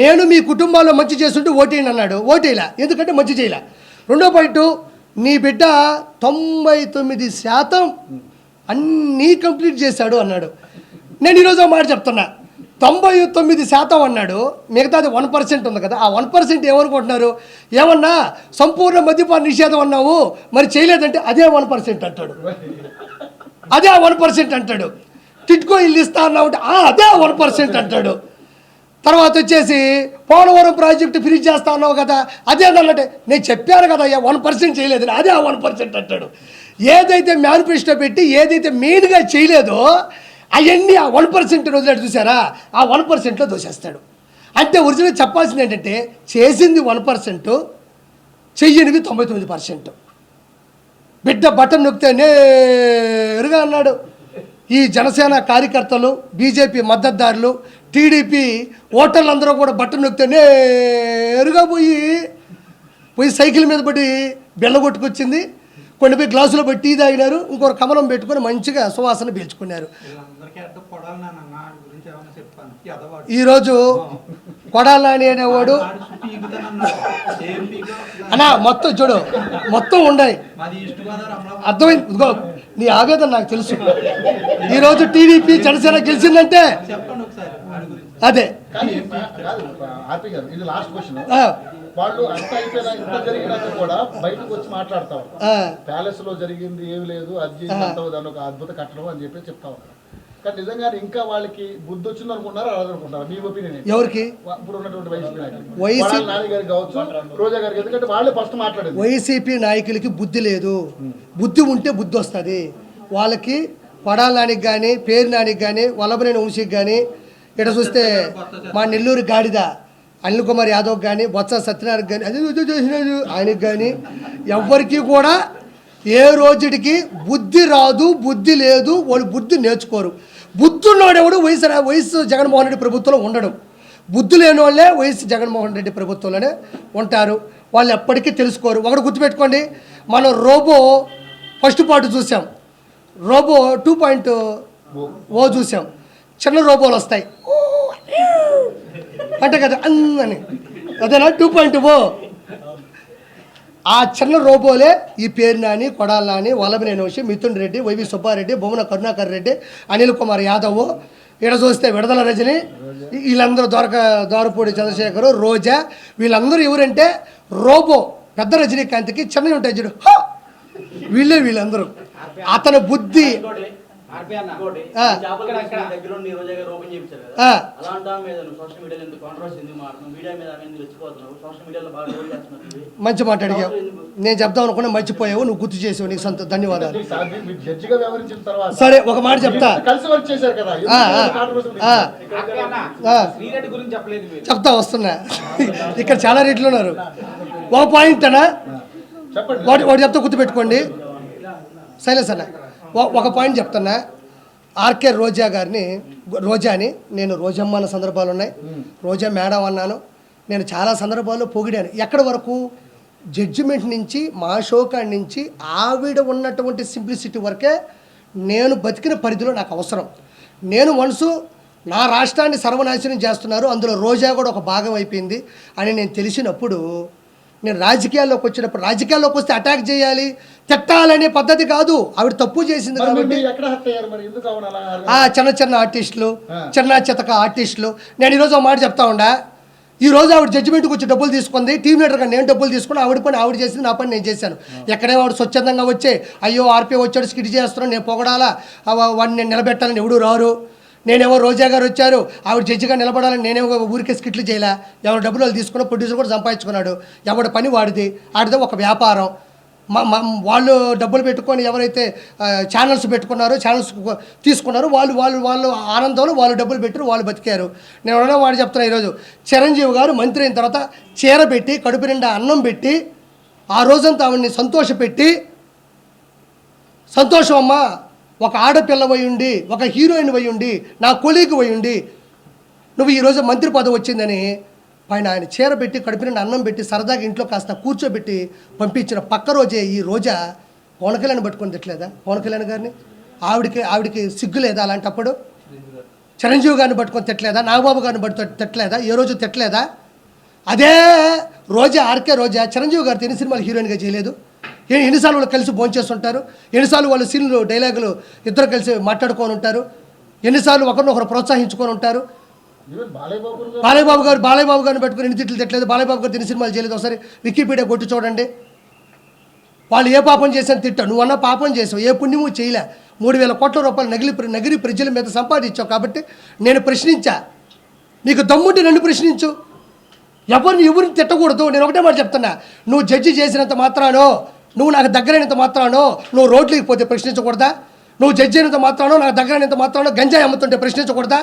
నేను మీ కుటుంబాల్లో మంచి చేస్తుంటే ఓటేయండి అన్నాడు. ఓటేలా, ఎందుకంటే మంచి చేయలే. రెండో పాయింట్, నీ బిడ్డ 99% అన్నీ కంప్లీట్ చేశాడు అన్నాడు. నేను ఈరోజు మాట చెప్తున్నా, 99% అన్నాడు, మిగతాది 1% ఉంది కదా, ఆ 1% ఏమనుకుంటున్నారు? ఏమన్నా సంపూర్ణ మద్యపాన నిషేధం అన్నావు, మరి చేయలేదంటే అదే 1% అంటాడు. అదే 1% అంటాడు. టిట్కో ఇల్లు ఇస్తా అన్నావు అంటే అదే 1% అంటాడు. తర్వాత వచ్చేసి పోలవరం ప్రాజెక్టు ఫ్రీజ్ చేస్తా అన్నావు కదా, అదే అన్నట్టే నేను చెప్పాను కదా అయ్యా 1% చేయలేదని, అదే 1% అంటాడు. ఏదైతే మేనిఫెస్టో పెట్టి ఏదైతే మెయిన్గా చేయలేదో అవన్నీ ఆ 1% రోజులు చూసారా, ఆ 1%లో దోసేస్తాడు. అంటే ఒరిజినల్ చెప్పాల్సింది ఏంటంటే చేసింది 1%, చెయ్యనివి 99%. బిడ్డ బటన్ నొక్కితే నేరుగా అన్నాడు. ఈ జనసేన కార్యకర్తలు, బీజేపీ మద్దతుదారులు, టీడీపీ ఓటర్లందరూ కూడా బటన్ నొక్కితే నేరుగా పోయి సైకిల్ మీద పడి బెల్ల కొట్టుకొచ్చింది. కొన్ని పోయి గ్లాసులో పెట్టి టీ తాగినారు, ఇంకొక కమలం పెట్టుకొని మంచిగా సువాసన పీల్చుకున్నారు. ఈరోజు కొడాలని అనేవాడు అన్నా మొత్తం చూడు, మొత్తం ఉన్నాయి, అర్థమైంది. ఇదిగో నీ ఆవేదన నాకు తెలుసు. ఈరోజు టీడీపీ జనసేన గెలిచిందంటే అదే. వాళ్ళు అంతా అయిపోయినా ఇంత జరిగినాక కూడా బయటకు వచ్చి మాట్లాడతారు, ప్యాలెస్ లో జరిగింది ఏమి లేదు, అది దాని ఒక అద్భుత కట్టడం అని చెప్పి చెప్తా ఉన్నారు. కానీ నిజంగా ఇంకా వాళ్ళకి బుద్ధి వచ్చింది అనుకుంటారా అనుకుంటారా? మీ ఒపీనియన్ ఎవరికి? ఇప్పుడు ఉన్నటువంటి వైసీపీ నాయకులు కావచ్చు, రోజా గారికి, ఎందుకంటే వాళ్ళే ఫస్ట్ మాట్లాడేది. వైసీపీ నాయకులకి బుద్ధి లేదు. బుద్ధి ఉంటే బుద్ధి వస్తుంది వాళ్ళకి. పడాల నానికి కానీ, పేరు నానికి కానీ, వల్లభనేని వంశీకి కానీ, ఇక్కడ చూస్తే మా నెల్లూరు గాడిద అనిల్ కుమార్ యాదవ్ కానీ, బొత్స సత్యనారాయణ కానీ, అది చేసినది ఆయనకి కానీ, ఎవ్వరికీ కూడా ఏ రోజుడికి బుద్ధి రాదు, బుద్ధి లేదు, వాళ్ళు బుద్ధి నేర్చుకోరు. బుద్ధి ఉన్నవాడెవడు వైఎస్ జగన్మోహన్ రెడ్డి ప్రభుత్వంలో ఉండడు. బుద్ధి లేని వాళ్ళే వైఎస్ జగన్మోహన్ రెడ్డి ప్రభుత్వంలోనే ఉంటారు. వాళ్ళు ఎప్పటికీ తెలుసుకోరు. ఒకటి గుర్తుపెట్టుకోండి, మనం రోబో ఫస్ట్ పార్ట్ చూసాం, రోబో 2.0 చూసాం. చిన్న రోబోలు వస్తాయి అంటే కదా అని, అదేనా 2.0. ఆ చిన్న రోబోలే ఈ పేరు నాని, కొడాల నాని, వల్లభనేని వంశీ, మిథున్ రెడ్డి, వైవి సుబ్బారెడ్డి, బొమ్మన కరుణాకర్ రెడ్డి, అనిల్ కుమార్ యాదవ్, ఇక్కడ చూస్తే విడుదల రజని, వీళ్ళందరూ దోరపూడి చంద్రశేఖరు, రోజా, వీళ్ళందరూ ఎవరంటే రోబో. పెద్ద రజనీకాంత్కి చిన్నవి ఉంటాయి చూడు, వీళ్ళందరూ. అతని బుద్ధి మంచి మాట అడిగావు. నేను చెప్దాం అనుకున్నా, మర్చిపోయావు, నువ్వు గుర్తు చేసావు, నీకు సంత ధన్యవాదాలు. సరే ఒక మాట చెప్తా, చెప్తా వస్తున్నా. ఇక్కడ చాలా రేట్లు ఉన్నారు. ఒక పాయింట్ అన్నా వాడు చెప్తా, గుర్తుపెట్టుకోండి. శైలేష్ అన్న ఒక పాయింట్ చెప్తున్నా. ఆర్కే రోజాని నేను రోజమ్మ అన్న సందర్భాలు ఉన్నాయి, రోజా మేడం అన్నాను. నేను చాలా సందర్భాల్లో పొగిడాను. ఎక్కడి వరకు? జడ్జిమెంట్ నుంచి, మా షోకాడి నుంచి ఆవిడ ఉన్నటువంటి సింప్లిసిటీ వరకే నేను బతికిన పరిధిలో నాకు అవసరం. నేను మనసు నా రాష్ట్రాన్ని సర్వనాశనం చేస్తున్నారు, అందులో రోజా కూడా ఒక భాగం అయిపోయింది అని నేను తెలిసినప్పుడు, నేను రాజకీయాల్లోకి వచ్చినప్పుడు, రాజకీయాల్లోకి వస్తే అటాక్ చేయాలి, తిట్టాలనే పద్ధతి కాదు. ఆవిడ తప్పు చేసింది కాబట్టి చిన్న ఆర్టిస్టులు, చిన్న చితక ఆర్టిస్టులు. నేను ఈరోజు ఒక మాట చెప్తా ఉండా, ఈరోజు ఆవిడ జడ్జిమెంట్కి వచ్చి డబ్బులు తీసుకుంది, టీం లీడర్గా నేను డబ్బులు తీసుకుని, ఆవిడ పని ఆవిడ చేసింది, నా పని నేను చేశాను. ఎక్కడే వాడు స్వచ్ఛందంగా వచ్చే అయ్యో ఆర్పీ వచ్చాడు స్కిట్ చేస్తున్నాను, నేను పొగడాలా, వాడిని నేను నిలబెట్టాలని ఎవడు రారు. నేనేమో రోజా గారు వచ్చారు, ఆవిడ జడ్జిగా నిలబడాలని నేనేమో ఊరికే స్కిట్లు చేయలే. ఎవరు డబ్బులు వాళ్ళు తీసుకున్న, ప్రొడ్యూసర్ కూడా సంపాదించుకున్నాడు. ఎవరి పని వాడిది, ఆడితే ఒక వ్యాపారం. వాళ్ళు డబ్బులు పెట్టుకొని ఎవరైతే ఛానల్స్ పెట్టుకున్నారో, ఛానల్స్ తీసుకున్నారో వాళ్ళు ఆనందంలో వాళ్ళు డబ్బులు పెట్టారు, వాళ్ళు బతికారు. నేను ఎవరైనా వాడు చెప్తున్నా, ఈరోజు చిరంజీవి గారు మంత్రి అయిన తర్వాత చీర పెట్టి, కడుపు నిండా అన్నం పెట్టి, ఆ రోజంతా ఆవిడని సంతోషపెట్టి, సంతోషం అమ్మా, ఒక ఆడపిల్ల ఉండి, ఒక హీరోయిన్ ఉండి, నా కొలీగ్ ఉండి, నువ్వు ఈరోజు మంత్రి పదవి వచ్చిందని పైన ఆయన చీర పెట్టి, కడుపు నిండా అన్నం పెట్టి, సరదాగా ఇంట్లో కాస్త కూర్చోబెట్టి పంపించిన పక్క రోజే ఈ రోజా పవన్ కళ్యాణ్ పట్టుకొని తిట్టలేదా? పవన్ కళ్యాణ్ గారిని ఆవిడకి సిగ్గు లేదా? అలాంటప్పుడు చిరంజీవి గారిని పట్టుకొని తిట్టలేదా, నాగబాబు గారిని పట్టుకొని తిట్టలేదా, ఏ రోజు తిట్టలేదా? అదే రోజా, ఆర్కే రోజా చిరంజీవి గారితో ఎన్ని సినిమాలు హీరోయిన్గా చేయలేదు? ఎన్నిసార్లు వాళ్ళు కలిసి భోంచేస్తుంటారు, ఎన్నిసార్లు వాళ్ళు సీన్లు డైలాగులు ఇద్దరు కలిసి మాట్లాడుకొని ఉంటారు, ఎన్నిసార్లు ఒకరినొకరు ప్రోత్సహించుకొని ఉంటారు. బాలయ్య బాబు గారిని పెట్టుకుని ఎన్ని తిట్లు తిట్టలేదు, బాలయ్య బాబు గారు ఎన్ని సినిమాలు చేయలేదు? ఒకసారి వికీపీడియా కొట్టి చూడండి. వాళ్ళు ఏ పాపం చేశాను తిట్టావు, నువ్వన్నా పాపం చేసావు, ఏ పుణ్యము చేయలే. 3,000 కోట్ల రూపాయలు నగిరి ప్రజల మీద సంపాదించావు. కాబట్టి నేను ప్రశ్నించా, నీకు దమ్ముంటే నన్ను ప్రశ్నించు. ఎవరిని తిట్టకూడదు. నేను ఒకటే మాట చెప్తున్నా, నువ్వు జడ్జి చేసినంత మాత్రానో, నువ్వు నాకు దగ్గరైనంత మాత్రానో నువ్వు రోడ్లకి పోతే ప్రశ్నించకూడదా? నువ్వు జడ్జి అయినంత మాత్రానో, నాకు దగ్గరైనంత మాత్రానో గంజాయి అమ్ముతుంటే ప్రశ్నించకూడదా?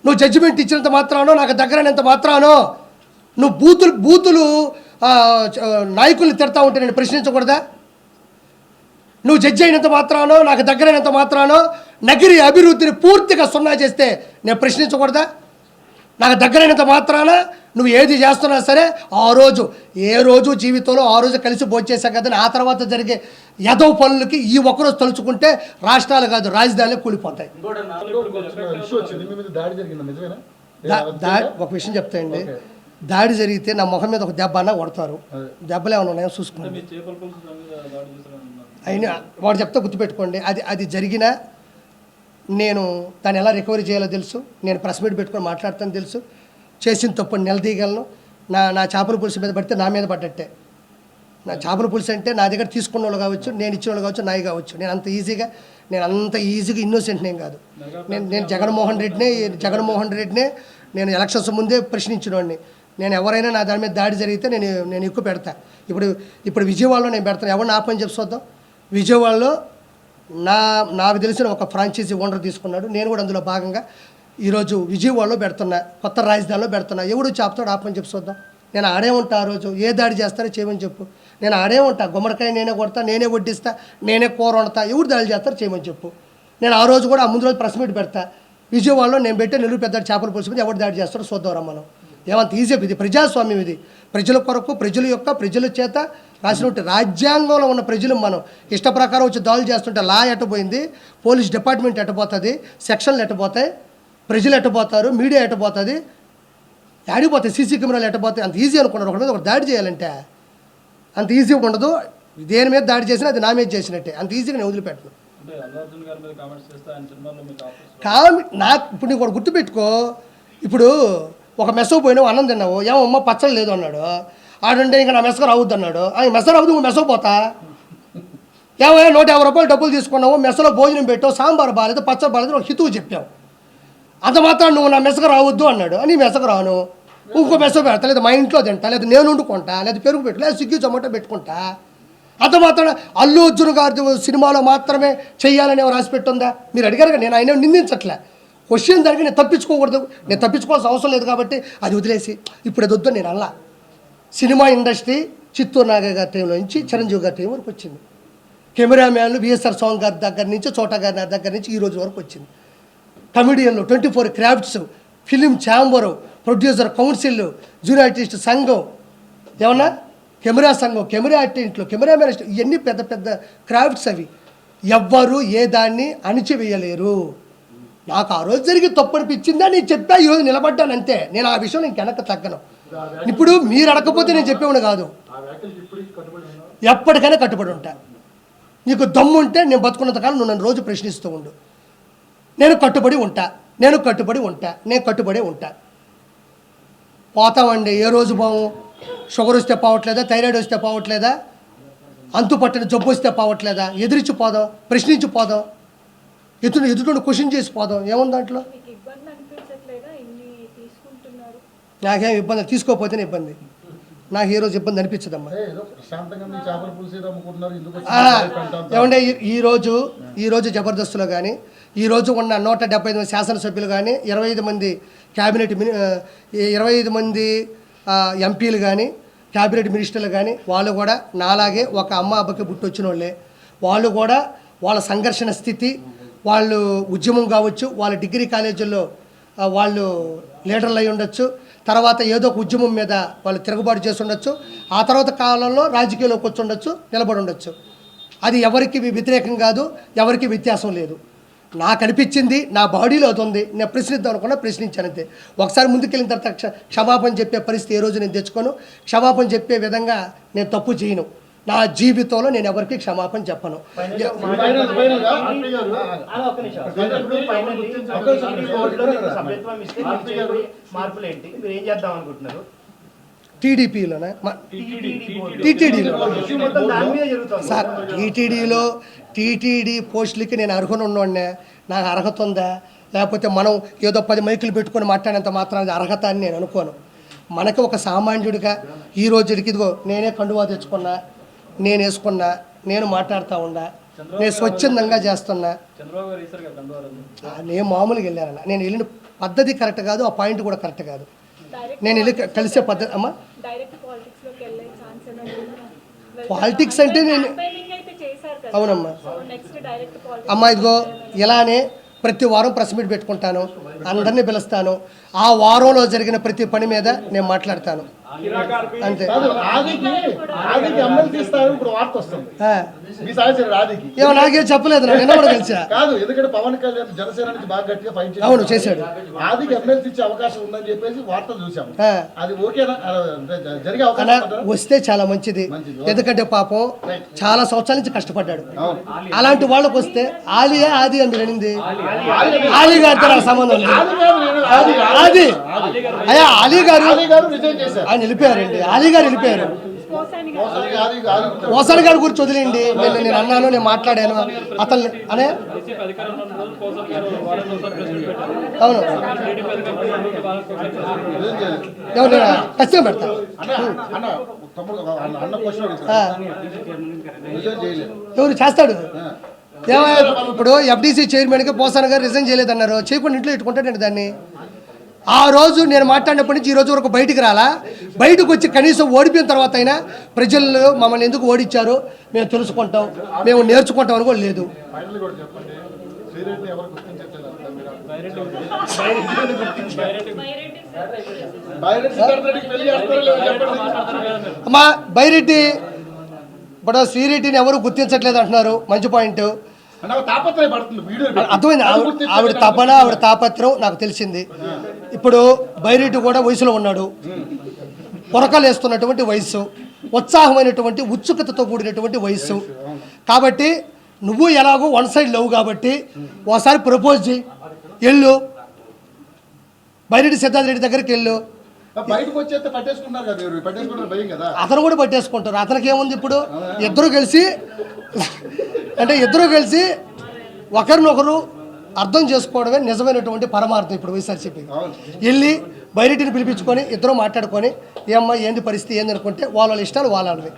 నువ్వు జడ్జిమెంట్ ఇచ్చినంత మాత్రానో, నాకు దగ్గరైనంత మాత్రానో నువ్వు బూతులు నాయకుల్ని తిడతా ఉంటే నేను ప్రశ్నించకూడదా? నువ్వు జడ్జి అయినంత మాత్రానో, నాకు దగ్గరైనంత మాత్రానో నగిరి అభివృద్ధిని పూర్తిగా సున్నా చేస్తే నేను ప్రశ్నించకూడదా? నాకు దగ్గరైనంత మాత్రాన నువ్వు ఏది చేస్తున్నా సరే ఏ రోజు జీవితంలో ఆ రోజు కలిసి భోంచేసాం కదా, ఆ తర్వాత జరిగే యదవ పనులకి ఈ ఒక్కరోజు తలుచుకుంటే రాష్ట్రాలు కాదు రాజధానులు కూలిపోతాయి. ఒక విషయం చెప్తాయండి, దాడి జరిగితే నా మొహం మీద ఒక దెబ్బ అన్నా కొడతారు. దెబ్బలు ఏమైనా ఉన్నాయో చూసుకోండి. అయినా వాడు చెప్తే గుర్తుపెట్టుకోండి, అది జరిగినా నేను దాన్ని ఎలా రికవరీ చేయాలో తెలుసు. నేను ప్రెస్ మీట్ పెట్టుకొని మాట్లాడతాను తెలుసు. చేసిన తప్పు నిలదీయగలను. నా చేపల పులుసు మీద పడితే నా మీద పడ్డట్టే. నా చేపల పులుసు అంటే నా దగ్గర తీసుకున్న వాళ్ళు కావచ్చు, నేను ఇచ్చిన వాళ్ళు కావచ్చు, నాయి కావచ్చు. నేను అంత ఈజీగా ఇన్నోసెంట్ నేను కాదు. నేను జగన్మోహన్ రెడ్డినే నేను ఎలక్షన్స్ ముందే ప్రశ్నించినవాడిని. నేను ఎవరైనా నా దాని మీద దాడి జరిగితే నేను ఎక్కువ పెడతా. ఇప్పుడు విజయవాడలో నేను పెడతాను. ఎవరిని ఆపని చెప్పి చూద్దాం. విజయవాడలో నాకు తెలిసిన ఒక ఫ్రాంచైజీ ఓనర్ తీసుకున్నాడు. నేను కూడా అందులో భాగంగా ఈరోజు విజయవాడలో పెడుతున్నా, కొత్త రాజధానిలో పెడుతున్నా. ఎవడు చెప్తాడు ఆపని చెప్పి చూద్దాం. నేను ఆడే ఉంటా. ఆ రోజు ఏ దాడి చేస్తారో చేయమని చెప్పు. నేను ఆడే ఉంటా. గుమ్మడికాయ నేనే కొడతా, నేనే వడ్డిస్తా, నేనే కూర వండుతా. ఎవరు దాడి చేస్తారో చేయమని చెప్పు. నేను ఆ రోజు కూడా ముందు రోజు ప్రెస్ మీట్ పెడతా. విజయవాడలో నేను పెట్టే నెల్లూరు పెద్ద చేపల పులుసు మీద ఎవరు దాడి చేస్తారో చూద్దాం మనం. ఏమంత ఈజీ. ఇది ప్రజాస్వామ్యం. ఇది ప్రజల కొరకు, ప్రజల చేత రాసినట్టు రాజ్యాంగంలో ఉన్న ప్రజలు మనం ఇష్ట ప్రకారం వచ్చి దాడులు చేస్తుంటే లా ఎట్టపోయింది, పోలీస్ డిపార్ట్మెంట్ ఎట్టపోతుంది, సెక్షన్లు ఎట్టపోతాయి, ప్రజలు ఎట్టపోతారు, మీడియా ఎట్టపోతుంది, ఆడిపోతాయి, సీసీ కెమెరాలు ఎట్టపోతాయి. అంత ఈజీ అనుకున్నారు. ఒకటి మీద ఒక దాడి చేయాలంటే అంత ఈజీగా ఉండదు. దేని మీద దాడి చేసినా అది నా మీద చేసినట్టే. అంత ఈజీగా నేను వదిలిపెట్టను. నాకు ఇప్పుడు నీకు ఒకటి గుర్తుపెట్టుకో. ఇప్పుడు ఒక మెస్సో పోయినావు, అన్నం తిన్నావు, ఏమమ్మా పచ్చడి లేదు అన్నాడు. ఆడంటే ఇంకా నా మెస్సకు రావద్దు అన్నాడు. మెస్స రావద్దు, నువ్వు మెస్సకు పోతా. 150 రూపాయలు డబ్బులు తీసుకున్నావు, మెస్సలో భోజనం పెట్టావు, సాంబార్ బాగాలేదు, పచ్చడి బాగాలేదు, ఒక హితువు చెప్పావు. అంత మాత్రం నువ్వు నా మెస్సకు రావద్దు అన్నాడు. నీ మెస్సకు రాను, ఇంకో మెస్స పెడతా, లేదా మా ఇంట్లో తింటా, లేదా నేను వండుకుంటా, లేదా పెరుగు పెట్టు, లేదా స్విగ్గీ జొమాటో పెట్టుకుంటా. అంత మాత్రం అల్లు అర్జున్ గారి సినిమాలో మాత్రమే చెయ్యాలని ఎవరు రాసి పెట్టుందా? మీరు అడిగారు కదా, నేను ఆయన నిందించట్లే. క్వశ్చన్ దానికి నేను తప్పించుకోకూడదు. నేను తప్పించుకోవాల్సిన అవసరం లేదు కాబట్టి అది వదిలేసి ఇప్పుడు అది వద్దు. నేను అలా సినిమా ఇండస్ట్రీ చిత్తూరు నాగయ్య గారి టైంలో నుంచి చిరంజీవి గారి టైం వరకు వచ్చింది. కెమెరామ్యాన్లు విఎస్ఆర్ స్వామి గారి దగ్గర నుంచి, చోటా గారి దగ్గర నుంచి ఈ రోజు వరకు వచ్చింది. కమిడియన్లు, 24 crafts, film chamber, producer council, junior artist సంఘం, ఏమన్నా కెమెరా సంఘం, కెమెరా ఆర్టిస్టులు, కెమెరామెన్, ఇవన్నీ పెద్ద పెద్ద క్రాఫ్ట్స్. అవి ఎవ్వరూ ఏ దాన్ని అణిచివేయలేరు. నాకు ఆ రోజు జరిగి తప్పు అనిపించిందా నేను చెప్పా, ఈరోజు నిలబడ్డాను అంతే. నేను ఆ విషయం నేను వెనక్కి తగ్గను. ఇప్పుడు మీరు అడగకపోతే నేను చెప్పేవాడు కాదు. ఎప్పటికైనా కట్టుబడి ఉంటా. నీకు దమ్ము ఉంటే నేను బతుకున్నంత కాలం నువ్వు నన్ను రోజు ప్రశ్నిస్తూ ఉండు. నేను కట్టుబడి ఉంటా. పోతామండి. ఏ రోజు బావు షుగర్ వస్తే పోవట్లేదా, థైరాయిడ్ వస్తే పోవట్లేదా, అంతు పట్టిన జబ్బు వస్తే పోవట్లేదా, ఎదిరించి పోదాం, ప్రశ్నించి పోదాం, ఎదుటి క్వశ్చన్ చేసి పోదాం. ఏముంది దాంట్లో? నాకేం ఇబ్బంది, తీసుకోకపోతేనే ఇబ్బంది. నాకు ఏ రోజు ఇబ్బంది అనిపించదమ్మా. ఏమంటే ఈరోజు జబర్దస్త్లో కానీ, ఈరోజు ఉన్న 175 శాసనసభ్యులు కానీ, 25 మంది క్యాబినెట్ 25 మంది ఎంపీలు కానీ, క్యాబినెట్ మినిస్టర్లు కానీ, వాళ్ళు కూడా నాలాగే ఒక అమ్మ అబ్బకి పుట్టొచ్చిన వాళ్ళే. వాళ్ళు కూడా వాళ్ళ సంఘర్షణ స్థితి, వాళ్ళు ఉద్యమం కావచ్చు, వాళ్ళ డిగ్రీ కాలేజీల్లో వాళ్ళు లీడర్లు అయి ఉండొచ్చు, తర్వాత ఏదో ఒక ఉద్యమం మీద వాళ్ళు తిరుగుబాటు చేసి ఉండొచ్చు, ఆ తర్వాత కాలంలో రాజకీయాల్లోకి వచ్చి ఉండొచ్చు, నిలబడి ఉండొచ్చు. అది ఎవరికి వ్యతిరేకం కాదు, ఎవరికి వ్యత్యాసం లేదు. నాకు అనిపించింది, నా బాడీలో అది ఉంది, నేను ప్రశ్నిద్దాం అనుకున్నా ప్రశ్నించాను అంతే. ఒకసారి ముందుకెళ్ళిన తర్వాత క్షమాపణ చెప్పే పరిస్థితి ఏ రోజు నేను తెచ్చుకోను. క్షమాపణ చెప్పే విధంగా నేను తప్పు చేయను. నా జీవితంలో నేను ఎవరికి క్షమాపణ చెప్పను. టీడీపీలోనే టీటీడీలో సార్, టీటీడీ పోస్టులకి నేను అర్హున ఉన్నోడినే. నాకు అర్హత ఉందా, లేకపోతే మనం ఏదో 10 మైకులు పెట్టుకొని మాట్లాడేంత మాత్రం అర్హత అని నేను అనుకోను. మనకి ఒక సామాన్యుడిగా ఈ రోజుకి ఇదిగో నేనే కండువా తెచ్చుకున్నా, నేను వేసుకున్నా, నేను మాట్లాడుతూ ఉన్నా, నేను స్వచ్ఛందంగా చేస్తున్నా. నేను మామూలుగా వెళ్ళానన్న, నేను వెళ్ళిన పద్ధతి కరెక్ట్ కాదు, ఆ పాయింట్ కూడా కరెక్ట్ కాదు. నేను వెళ్ళి కలిసే పద్ధతి అమ్మా. పాలిటిక్స్ అంటే నేను అవునమ్మా అమ్మా, ఇదిగో ఇలానే ప్రతి వారం ప్రెస్ మీట్ పెట్టుకుంటాను, అందరినీ పిలుస్తాను. ఆ వారంలో జరిగిన ప్రతి పని మీద నేను మాట్లాడతాను అంతే. ఏమో నాకేం చెప్పలేదు, నిన్న కూడా కలిసా. కాదు, ఎందుకంటే పవన్ కళ్యాణ్ జనసేన నుంచి బాగా గట్టిగా ఫైట్ అవును చేశాడు. ఆదికి ఎమ్మెల్సీ ఇచ్చే అవకాశం ఉందని చెప్పేసి వార్తలు చూసాము. అది ఓకేనా? జరిగే అవకాశం వస్తే చాలా మంచిది. ఎందుకంటే పాపం చాలా సంవత్సరాల నుంచి కష్టపడ్డాడు. అలాంటి వాళ్ళకి వస్తే ఆలియా ఆది అని అనింది. ఆలీ గారితో నాకు సంబంధం లేదు. ఆది అయ్యా అలీ గారు రిజైన్ చేశారు, ఆయన వెళ్ళిపోయారండి. అలీ గారు వెళ్ళిపోయారు. మోసాని గారి గురించి వదిలేండి. నేను అన్నాను, నేను మాట్లాడాను అతను అనే అవును ఖచ్చితంగా పెడతా. ఎవరు చేస్తాడు? ఏమయ్యా ఇప్పుడు ఎఫ్డీసీ చైర్మన్కి పోసాన గారు రిజైన్ చేయలేదన్నారు, చేయకుండా ఇంట్లో ఇట్టుకుంటాడండి దాన్ని. ఆ రోజు నేను మాట్లాడినప్పటి నుంచి ఈ రోజు వరకు బయటికి రాలా. బయటకు వచ్చి కనీసం ఓడిపోయిన తర్వాత అయినా ప్రజలు మమ్మల్ని ఎందుకు ఓడించారు మేము తెలుసుకుంటాం, మేము నేర్చుకుంటాం అని కూడా లేదు. అమ్మా బైరెడ్డి ఇప్పుడు శ్రీరెడ్డిని ఎవరు గుర్తించట్లేదు అంటున్నారు, మంచి పాయింట్. అర్థమైంది. ఆవిడ తపన, ఆవిడ తాపత్రం నాకు తెలిసింది. ఇప్పుడు బైరెడ్డి కూడా వయసులో ఉన్నాడు, పొరకలు వేస్తున్నటువంటి వయసు, ఉత్సాహమైనటువంటి ఉత్సుకతతో కూడినటువంటి వయసు. కాబట్టి నువ్వు ఎలాగో వన్ సైడ్ లవ్ కాబట్టి ఒకసారి ప్రపోజ్ చేయి, వెళ్ళు బైరెడ్డి సిద్ధార్థ రెడ్డి దగ్గరికి వెళ్ళు. అతను కూడా పట్టేసుకుంటారు. అతనికి ఏముంది ఇప్పుడు? ఇద్దరు కలిసి ఒకరినొకరు అర్థం చేసుకోవడమే నిజమైనటువంటి పరమార్థం. ఇప్పుడు వైఎస్ఆర్సీపీ వెళ్ళి బైరెడ్డిని పిలిపించుకొని ఇద్దరు మాట్లాడుకొని ఏమ్మా ఏంది పరిస్థితి ఏంది అనుకుంటే వాళ్ళ ఇష్టాలు వాళ్ళవి.